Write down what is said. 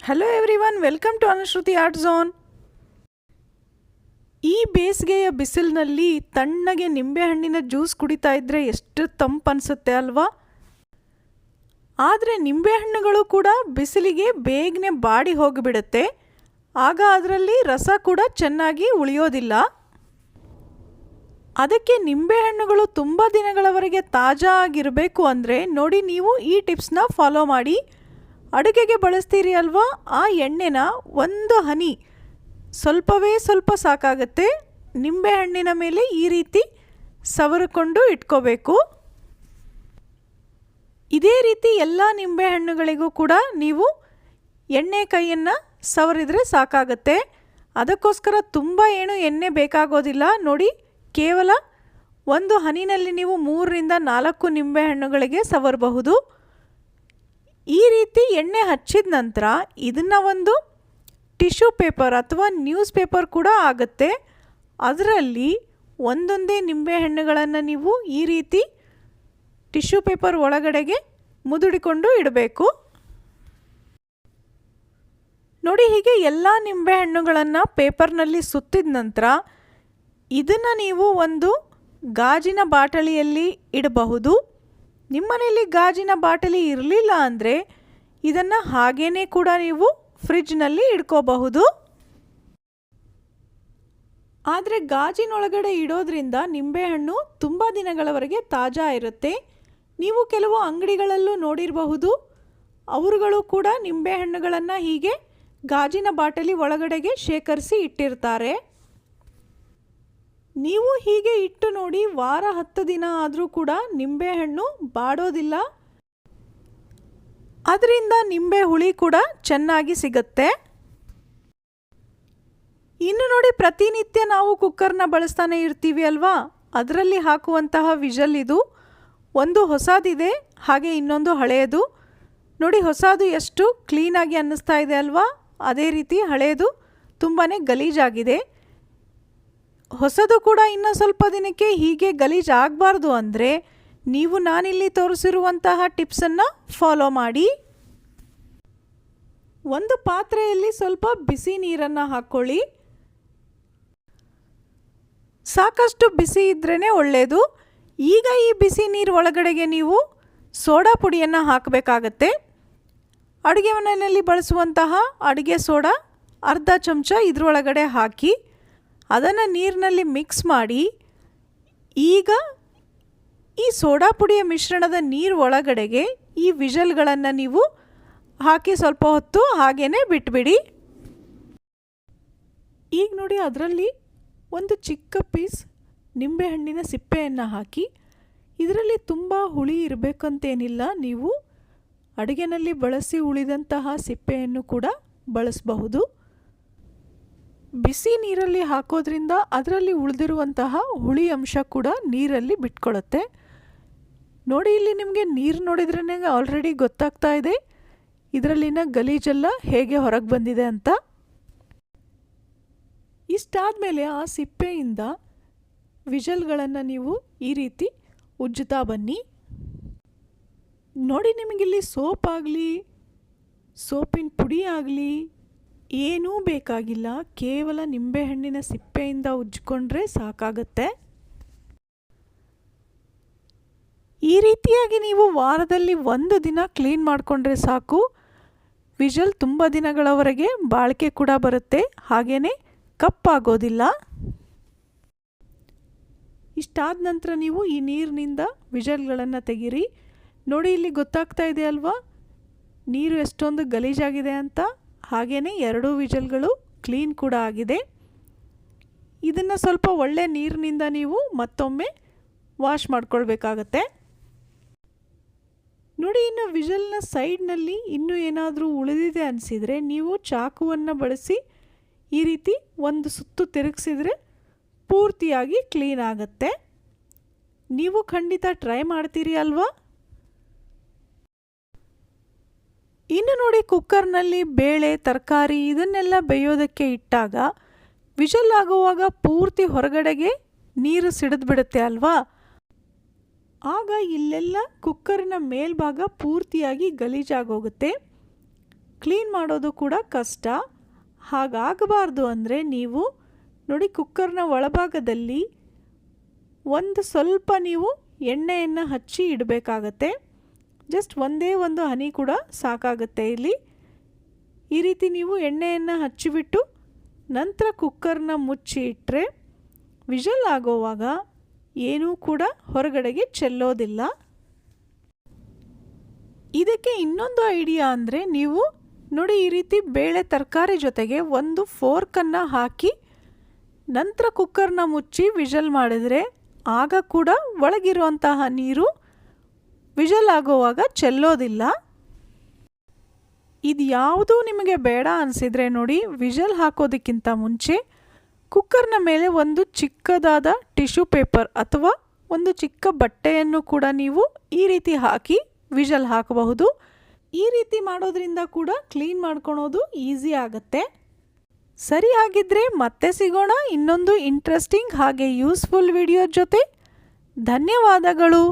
Hello everyone, welcome to Anushruti art zone. ಈ ಬೇಸಿಗೆಯ ಬಿಸಿಲಿನಲ್ಲಿ ತಣ್ಣಗೆ ನಿಂಬೆಹಣ್ಣಿನ ಜ್ಯೂಸ್ ಕುಡಿತಾ ಇದ್ದರೆ ಎಷ್ಟು ತಂಪನ್ಸುತ್ತೆ ಅಲ್ವಾ? ಆದರೆ ನಿಂಬೆಹಣ್ಣುಗಳು ಕೂಡ ಬಿಸಿಲಿಗೆ ಬೇಗನೆ ಬಾಡಿ ಹೋಗಿಬಿಡುತ್ತೆ. ಆಗ ಅದರಲ್ಲಿ ರಸ ಕೂಡ ಚೆನ್ನಾಗಿ ಉಳಿಯೋದಿಲ್ಲ. ಅದಕ್ಕೆ ನಿಂಬೆಹಣ್ಣುಗಳು ತುಂಬ ದಿನಗಳವರೆಗೆ ತಾಜಾ ಆಗಿರಬೇಕು ಅಂದರೆ ನೋಡಿ, ನೀವು ಈ ಟಿಪ್ಸ್ನ ಫಾಲೋ ಮಾಡಿ. ಅಡುಗೆಗೆ ಬಳಸ್ತೀರಿ ಅಲ್ವಾ, ಆ ಎಣ್ಣೆನ ಒಂದು ಹನಿ ಸ್ವಲ್ಪವೇ ಸ್ವಲ್ಪ ಸಾಕಾಗುತ್ತೆ, ನಿಂಬೆಹಣ್ಣಿನ ಮೇಲೆ ಈ ರೀತಿ ಸವರಿಕೊಂಡು ಇಟ್ಕೋಬೇಕು. ಇದೇ ರೀತಿ ಎಲ್ಲ ನಿಂಬೆಹಣ್ಣುಗಳಿಗೂ ಕೂಡ ನೀವು ಎಣ್ಣೆ ಕೈಯನ್ನು ಸವರಿದರೆ ಸಾಕಾಗತ್ತೆ. ಅದಕ್ಕೋಸ್ಕರ ತುಂಬ ಏನು ಎಣ್ಣೆ ಬೇಕಾಗೋದಿಲ್ಲ. ನೋಡಿ, ಕೇವಲ ಒಂದು ಹನಿನಲ್ಲಿ ನೀವು 3ರಿಂದ 4 ನಿಂಬೆಹಣ್ಣುಗಳಿಗೆ ಸವರಬಹುದು. ಈ ರೀತಿ ಎಣ್ಣೆ ಹಚ್ಚಿದ ನಂತರ ಇದನ್ನು ಒಂದು ಟಿಶ್ಯೂ ಪೇಪರ್ ಅಥವಾ ನ್ಯೂಸ್ ಪೇಪರ್ ಕೂಡ ಆಗುತ್ತೆ, ಅದರಲ್ಲಿ ಒಂದೊಂದೇ ನಿಂಬೆಹಣ್ಣುಗಳನ್ನು ನೀವು ಈ ರೀತಿ ಟಿಶ್ಯೂ ಪೇಪರ್ ಒಳಗಡೆಗೆ ಮುದುಡಿಕೊಂಡು ಇಡಬೇಕು. ನೋಡಿ, ಹೀಗೆ ಎಲ್ಲ ನಿಂಬೆಹಣ್ಣುಗಳನ್ನು ಪೇಪರ್ನಲ್ಲಿ ಸುತ್ತಿದ ನಂತರ ಇದನ್ನು ನೀವು ಒಂದು ಗಾಜಿನ ಬಾಟಲಿಯಲ್ಲಿ ಇಡಬಹುದು. ನಿಮ್ಮನೇಲಿ ಗಾಜಿನ ಬಾಟಲಿ ಇರಲಿಲ್ಲ ಅಂದರೆ ಇದನ್ನು ಹಾಗೇ ಕೂಡ ನೀವು ಫ್ರಿಡ್ಜ್ನಲ್ಲಿ ಇಡ್ಕೋಬಹುದು. ಆದರೆ ಗಾಜಿನೊಳಗಡೆ ಇಡೋದ್ರಿಂದ ನಿಂಬೆಹಣ್ಣು ತುಂಬ ದಿನಗಳವರೆಗೆ ತಾಜಾ ಇರುತ್ತೆ. ನೀವು ಕೆಲವು ಅಂಗಡಿಗಳಲ್ಲೂ ನೋಡಿರಬಹುದು, ಅವರುಗಳು ಕೂಡ ನಿಂಬೆಹಣ್ಣುಗಳನ್ನು ಹೀಗೆ ಗಾಜಿನ ಬಾಟಲಿ ಒಳಗಡೆಗೆ ಶೇಖರಿಸಿ ಇಟ್ಟಿರ್ತಾರೆ. ನೀವು ಹೀಗೆ ಇಟ್ಟು ನೋಡಿ, ವಾರ 10 ದಿನ ಆದರೂ ಕೂಡ ನಿಂಬೆಹಣ್ಣು ಬಾಡೋದಿಲ್ಲ. ಅದರಿಂದ ನಿಂಬೆ ಹುಳಿ ಕೂಡ ಚೆನ್ನಾಗಿ ಸಿಗುತ್ತೆ. ಇನ್ನು ನೋಡಿ, ಪ್ರತಿನಿತ್ಯ ನಾವು ಕುಕ್ಕರ್ನ ಬಳಸ್ತಾನೆ ಇರ್ತೀವಿ ಅಲ್ವಾ, ಅದರಲ್ಲಿ ಹಾಕುವಂತಹ ವಿಷಲ್ ಇದು. ಒಂದು ಹೊಸದಿದೆ, ಹಾಗೆ ಇನ್ನೊಂದು ಹಳೆಯದು. ನೋಡಿ, ಹೊಸದು ಎಷ್ಟು ಕ್ಲೀನಾಗಿ ಅನ್ನಿಸ್ತಾ ಇದೆ ಅಲ್ವಾ, ಅದೇ ರೀತಿ ಹಳೆಯದು ತುಂಬಾ ಗಲೀಜಾಗಿದೆ. ಹೊಸದು ಕೂಡ ಇನ್ನು ಸ್ವಲ್ಪ ದಿನಕ್ಕೆ ಹೀಗೆ ಗಲೀಜಾಗಬಾರ್ದು ಅಂದರೆ ನೀವು ನಾನಿಲ್ಲಿ ತೋರಿಸಿರುವಂತಹ ಟಿಪ್ಸನ್ನು ಫಾಲೋ ಮಾಡಿ. ಒಂದು ಪಾತ್ರೆಯಲ್ಲಿ ಸ್ವಲ್ಪ ಬಿಸಿ ನೀರನ್ನು ಹಾಕ್ಕೊಳ್ಳಿ. ಸಾಕಷ್ಟು ಬಿಸಿ ಇದ್ರೇ ಒಳ್ಳೆಯದು. ಈಗ ಈ ಬಿಸಿ ನೀರು ಒಳಗಡೆಗೆ ನೀವು ಸೋಡಾ ಪುಡಿಯನ್ನು ಹಾಕಬೇಕಾಗತ್ತೆ. ಅಡುಗೆ ಮನೆಯಲ್ಲಿ ಬಳಸುವಂತಹ ಅಡುಗೆ ಸೋಡಾ ಅರ್ಧ ಚಮಚ ಇದರೊಳಗಡೆ ಹಾಕಿ ಅದನ್ನು ನೀರಿನಲ್ಲಿ ಮಿಕ್ಸ್ ಮಾಡಿ, ಈಗ ಈ ಸೋಡಾ ಪುಡಿಯ ಮಿಶ್ರಣದ ನೀರು ಒಳಗಡೆಗೆ ಈ ವಿಷಲ್ಗಳನ್ನು ನೀವು ಹಾಕಿ ಸ್ವಲ್ಪ ಹೊತ್ತು ಹಾಗೇ ಬಿಟ್ಬಿಡಿ. ಈಗ ನೋಡಿ, ಅದರಲ್ಲಿ ಒಂದು ಚಿಕ್ಕ ಪೀಸ್ ನಿಂಬೆಹಣ್ಣಿನ ಸಿಪ್ಪೆಯನ್ನು ಹಾಕಿ. ಇದರಲ್ಲಿ ತುಂಬ ಹುಳಿ ಇರಬೇಕಂತೇನಿಲ್ಲ, ನೀವು ಅಡುಗೆನಲ್ಲಿ ಬಳಸಿ ಉಳಿದಂತಹ ಸಿಪ್ಪೆಯನ್ನು ಕೂಡ ಬಳಸಬಹುದು. ಬಿಸಿ ನೀರಲ್ಲಿ ಹಾಕೋದ್ರಿಂದ ಅದರಲ್ಲಿ ಉಳಿದಿರುವಂತಹ ಹುಳಿ ಅಂಶ ಕೂಡ ನೀರಲ್ಲಿ ಬಿಟ್ಕೊಳ್ಳುತ್ತೆ. ನೋಡಿ, ಇಲ್ಲಿ ನಿಮಗೆ ನೀರು ನೋಡಿದ್ರೇ ಆಲ್ರೆಡಿ ಗೊತ್ತಾಗ್ತಾ ಇದೆ ಇದರಲ್ಲಿನ ಗಲೀಜೆಲ್ಲ ಹೇಗೆ ಹೊರಗೆ ಬಂದಿದೆ ಅಂತ. ಇಷ್ಟಾದಮೇಲೆ ಆ ಸಿಪ್ಪೆಯಿಂದ ವಿಷಲ್ಗಳನ್ನು ನೀವು ಈ ರೀತಿ ಉಜ್ಜುತ್ತಾ ಬನ್ನಿ. ನೋಡಿ, ನಿಮಗಿಲ್ಲಿ ಸೋಪ್ ಆಗಲಿ ಸೋಪಿನ ಪುಡಿ ಆಗಲಿ ಏನೂ ಬೇಕಾಗಿಲ್ಲ, ಕೇವಲ ನಿಂಬೆಹಣ್ಣಿನ ಸಿಪ್ಪೆಯಿಂದ ಉಜ್ಜಿಕೊಂಡ್ರೆ ಸಾಕಾಗತ್ತೆ. ಈ ರೀತಿಯಾಗಿ ನೀವು ವಾರದಲ್ಲಿ 1 ದಿನ ಕ್ಲೀನ್ ಮಾಡಿಕೊಂಡ್ರೆ ಸಾಕು. ವಿಷಲ್ ತುಂಬ ದಿನಗಳವರೆಗೆ ಬಾಳಿಕೆ ಕೂಡ ಬರುತ್ತೆ, ಹಾಗೆಯೇ ಕಪ್ಪಾಗೋದಿಲ್ಲ. ಇಷ್ಟಾದ ನಂತರ ನೀವು ಈ ನೀರಿನಿಂದ ವಿಷಲ್ಗಳನ್ನು ತೆಗೀರಿ. ನೋಡಿ, ಇಲ್ಲಿ ಗೊತ್ತಾಗ್ತಾ ಇದೆ ಅಲ್ವಾ ನೀರು ಎಷ್ಟೊಂದು ಗಲೀಜಾಗಿದೆ ಅಂತ. ಹಾಗೆಯೇ 2 ವಿಷಲ್ಗಳು ಕ್ಲೀನ್ ಕೂಡ ಆಗಿದೆ. ಇದನ್ನು ಸ್ವಲ್ಪ ಒಳ್ಳೆ ನೀರಿನಿಂದ ನೀವು ಮತ್ತೊಮ್ಮೆ ವಾಶ್ ಮಾಡ್ಕೊಳ್ಬೇಕಾಗತ್ತೆ. ನೋಡಿ, ಇನ್ನು ವಿಷಲ್ನ ಸೈಡ್ನಲ್ಲಿ ಇನ್ನೂ ಏನಾದರೂ ಉಳಿದಿದೆ ಅನಿಸಿದರೆ ನೀವು ಚಾಕುವನ್ನು ಬಳಸಿ ಈ ರೀತಿ ಒಂದು ಸುತ್ತು ತಿರುಗಿಸಿದರೆ ಪೂರ್ತಿಯಾಗಿ ಕ್ಲೀನ್ ಆಗುತ್ತೆ. ನೀವು ಖಂಡಿತ ಟ್ರೈ ಮಾಡ್ತೀರಿ ಅಲ್ವಾ? ಇನ್ನು ನೋಡಿ, ಕುಕ್ಕರ್ನಲ್ಲಿ ಬೇಳೆ ತರಕಾರಿ ಇದನ್ನೆಲ್ಲ ಬೇಯೋದಕ್ಕೆ ಇಟ್ಟಾಗ ವಿಷಲ್ ಆಗುವಾಗ ಪೂರ್ತಿ ಹೊರಗಡೆಗೆ ನೀರು ಸಿಡಿದ್ಬಿಡುತ್ತೆ ಅಲ್ವಾ, ಆಗ ಇಲ್ಲೆಲ್ಲ ಕುಕ್ಕರಿನ ಮೇಲ್ಭಾಗ ಪೂರ್ತಿಯಾಗಿ ಗಲೀಜಾಗೋಗುತ್ತೆ. ಕ್ಲೀನ್ ಮಾಡೋದು ಕೂಡ ಕಷ್ಟ. ಹಾಗಾಗಬಾರ್ದು ಅಂದರೆ ನೀವು ನೋಡಿ ಕುಕ್ಕರ್ನ ಒಳಭಾಗದಲ್ಲಿ ಒಂದು ಸ್ವಲ್ಪ ನೀವು ಎಣ್ಣೆಯನ್ನು ಹಚ್ಚಿ ಇಡಬೇಕಾಗತ್ತೆ. ಜಸ್ಟ್ ಒಂದೇ ಒಂದು ಹನಿ ಕೂಡ ಸಾಕಾಗುತ್ತೆ ಇಲ್ಲಿ. ಈ ರೀತಿ ನೀವು ಎಣ್ಣೆಯನ್ನು ಹಚ್ಚಿಬಿಟ್ಟು ನಂತರ ಕುಕ್ಕರ್ನ ಮುಚ್ಚಿ ಇಟ್ಟರೆ ವಿಷಲ್ ಆಗೋವಾಗ ಏನೂ ಕೂಡ ಹೊರಗಡೆಗೆ ಚೆಲ್ಲೋದಿಲ್ಲ. ಇದಕ್ಕೆ ಇನ್ನೊಂದು ಐಡಿಯಾ ಅಂದರೆ ನೀವು ನೋಡಿ ಈ ರೀತಿ ಬೇಳೆ ತರಕಾರಿ ಜೊತೆಗೆ ಒಂದು ಫೋರ್ಕನ್ನು ಹಾಕಿ ನಂತರ ಕುಕ್ಕರ್ನ ಮುಚ್ಚಿ ವಿಷಲ್ ಮಾಡಿದರೆ ಆಗ ಕೂಡ ಒಳಗಿರುವಂತಹ ನೀರು ವಿಷಲ್ ಆಗೋವಾಗ ಚೆಲ್ಲೋದಿಲ್ಲ. ಇದು ಯಾವುದೂ ನಿಮಗೆ ಬೇಡ ಅನಿಸಿದರೆ ನೋಡಿ ವಿಷಲ್ ಹಾಕೋದಕ್ಕಿಂತ ಮುಂಚೆ ಕುಕ್ಕರ್ನ ಮೇಲೆ ಒಂದು ಚಿಕ್ಕದಾದ ಟಿಶ್ಯೂ ಪೇಪರ್ ಅಥವಾ ಒಂದು ಚಿಕ್ಕ ಬಟ್ಟೆಯನ್ನು ಕೂಡ ನೀವು ಈ ರೀತಿ ಹಾಕಿ ವಿಷಲ್ ಹಾಕಬಹುದು. ಈ ರೀತಿ ಮಾಡೋದ್ರಿಂದ ಕೂಡ ಕ್ಲೀನ್ ಮಾಡ್ಕೊಳೋದು ಈಸಿ ಆಗುತ್ತೆ. ಸರಿ, ಹಾಗಿದ್ರೆ ಮತ್ತೆ ಸಿಗೋಣ ಇನ್ನೊಂದು ಇಂಟ್ರೆಸ್ಟಿಂಗ್ ಹಾಗೆ ಯೂಸ್ಫುಲ್ ವಿಡಿಯೋ ಜೊತೆ. ಧನ್ಯವಾದಗಳು.